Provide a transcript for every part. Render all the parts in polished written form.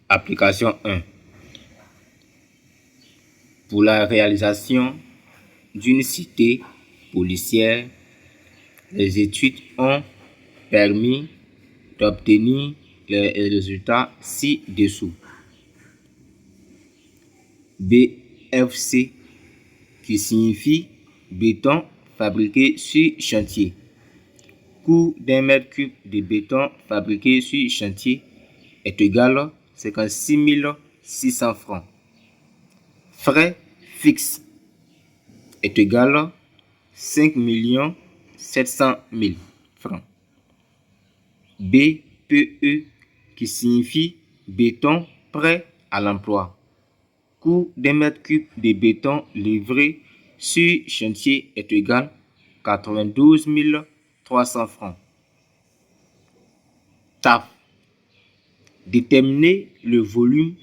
Application 1. Pour la réalisation d'une cité policière, les études ont permis d'obtenir les résultats ci-dessous. BFC, qui signifie béton fabriqué sur chantier. Coût d'un mètre cube de béton fabriqué sur chantier est égal à 56 600 francs. Frais fixes est égal à 5 700 000 francs. BPE, qui signifie béton prêt à l'emploi. Coût d'un mètre cube de béton livré sur chantier est égal à 92 300 francs. TAF. Déterminer le volume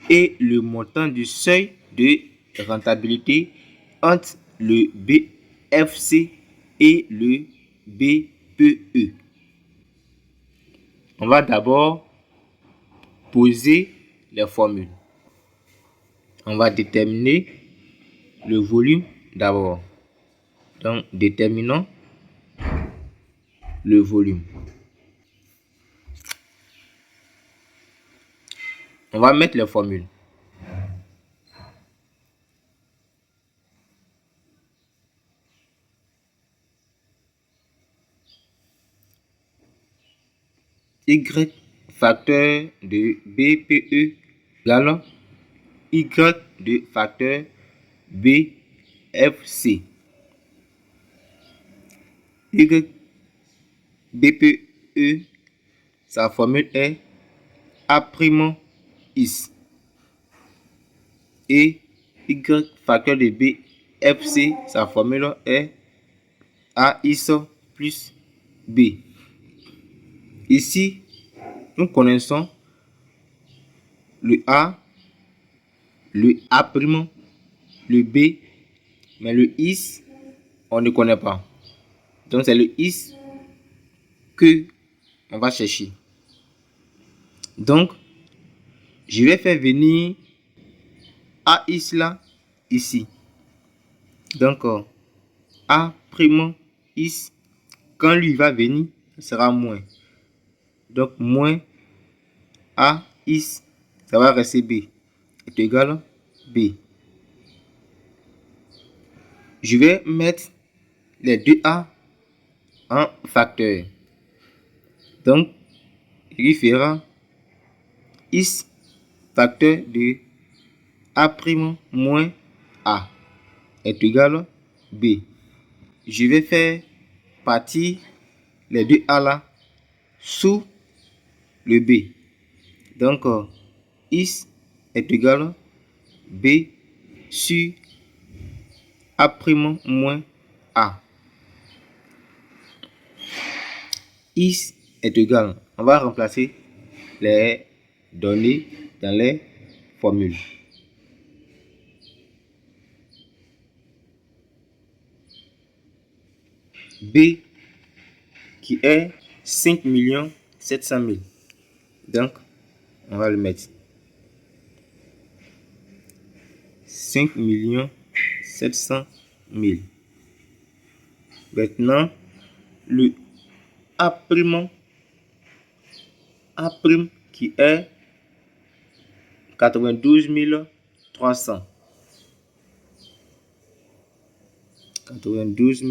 et le montant du seuil de rentabilité entre le BFC et le BPE. On va d'abord poser les formules. On va déterminer le volume d'abord. Donc, déterminons le volume. On va mettre les formules. Y facteur de BPE égale Y de facteur BFC. Y BPE, sa formule est A' is. Et Y facteur de BFC, sa formule est A is plus B. Ici, nous connaissons le A, le A', le B, mais le is, on ne connaît pas. Donc, c'est le is que on va chercher. Donc, je vais faire venir A is là, ici. Donc, A' is, quand lui va venir, ça sera moins. Donc, moins A is, ça va rester B, est égal à B. Je vais mettre les deux A en facteur. Donc, il fera is facteur de A' moins A est égal à B. Je vais faire partir les deux A là sous le B. Donc, is est égal à B sur A' moins A. Is est égal. On va remplacer les données dans les formules. B qui est 5 700 000. Donc, on va le mettre. 5 700 000. Maintenant, le A' qui est 92 300. 92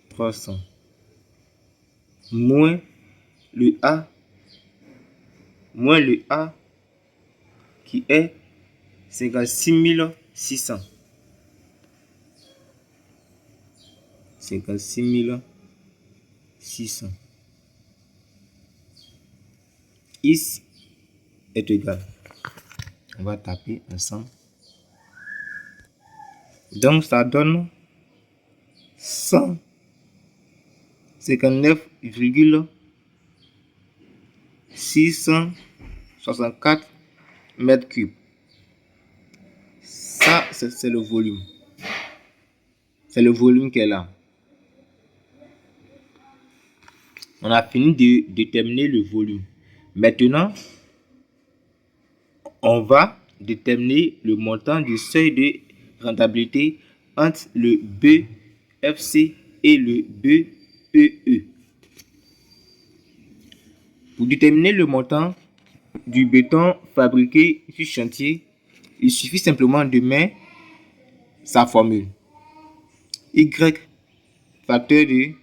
300. Moins le A qui est 56 600. 56 600. Is est égal. On va taper ensemble. Donc, ça donne 159,664 mètres cubes. Ça, c'est le volume. C'est le volume qui est là. On a fini de déterminer le volume. Maintenant, On va déterminer le montant du seuil de rentabilité entre le BFC et le BPE. Pour déterminer le montant du béton fabriqué sur chantier, il suffit simplement de mettre sa formule. Y facteur de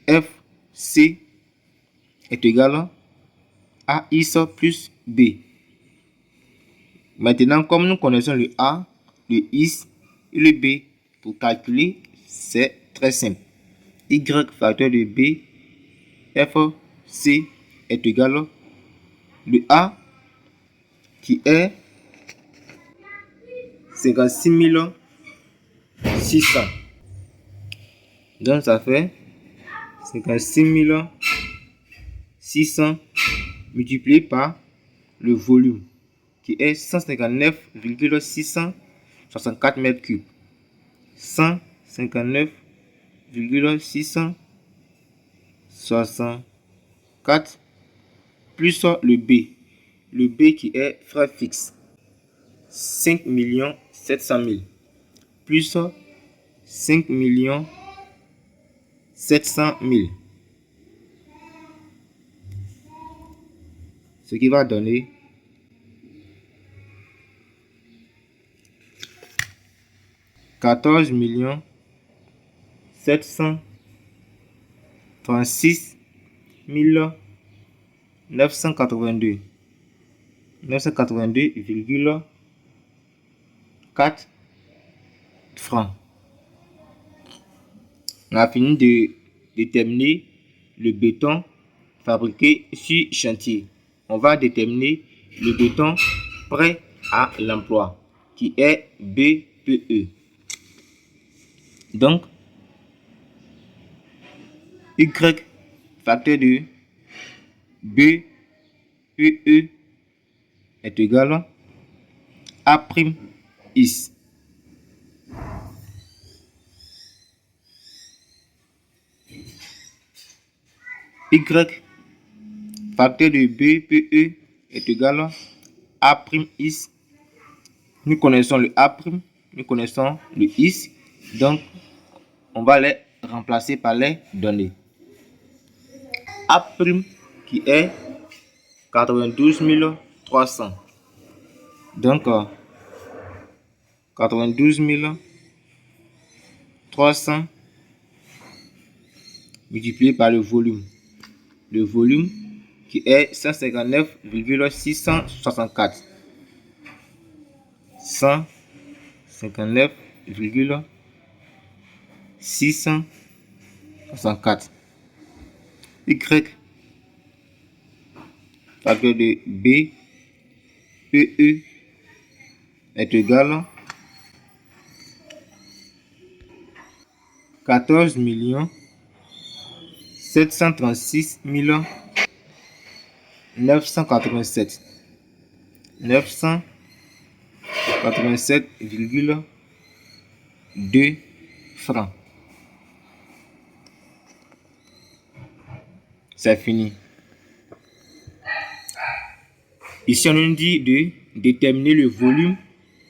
BFC est égal à X plus B. Maintenant, comme nous connaissons le A, le X et le B, pour calculer, c'est très simple. Y facteur de B, FC est égal à le A qui est 56 600. Donc ça fait 56 600 multiplié par le volume qui est 159,664 mètres cubes. 159,664 plus le B. Le B qui est frais fixe. 5 700 000 plus 5 700 000. Ce qui va donner 14 736 982 982,4 francs. On a fini de déterminer le béton fabriqué sur chantier. On va déterminer le béton prêt à l'emploi qui est BPE. Donc, Y facteur de BPE est égal à prime X. Y facteur de BPE est égal à prime X. Nous connaissons le A prime, nous connaissons le X. Donc, on va les remplacer par les données. A prime qui est 92 300. Donc, 92 300 multiplié par le volume. Le volume qui est 159,664. 159,664. Y facteur de B PE est égal à 14 736 987 987,2 francs. C'est fini. Ici, on nous dit de déterminer le volume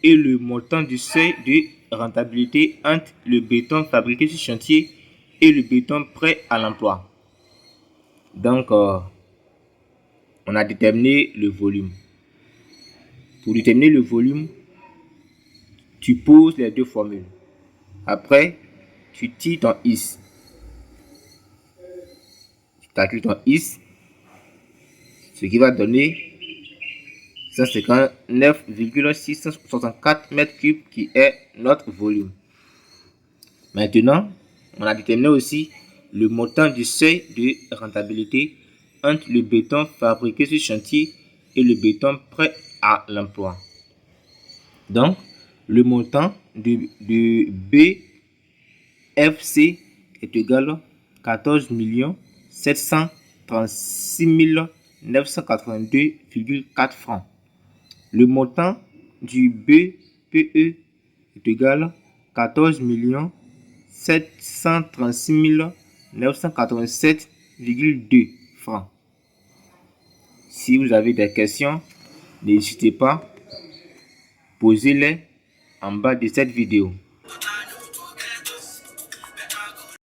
et le montant du seuil de rentabilité entre le béton fabriqué sur chantier et le béton prêt à l'emploi. Donc, on a déterminé le volume. Pour déterminer le volume, tu poses les deux formules. Après, tu tires ton X. Tu calcules ton X, ce qui va donner 159,664 mètres cubes qui est notre volume. Maintenant, on a déterminé aussi le montant du seuil de rentabilité entre le béton fabriqué sur chantier et le béton prêt à l'emploi. Donc, le montant de BFC est égal à 14 736 982,4 francs. Le montant du BPE est égal à 14 736 987,2 francs. Si vous avez des questions, n'hésitez pas, posez-les en bas de cette vidéo.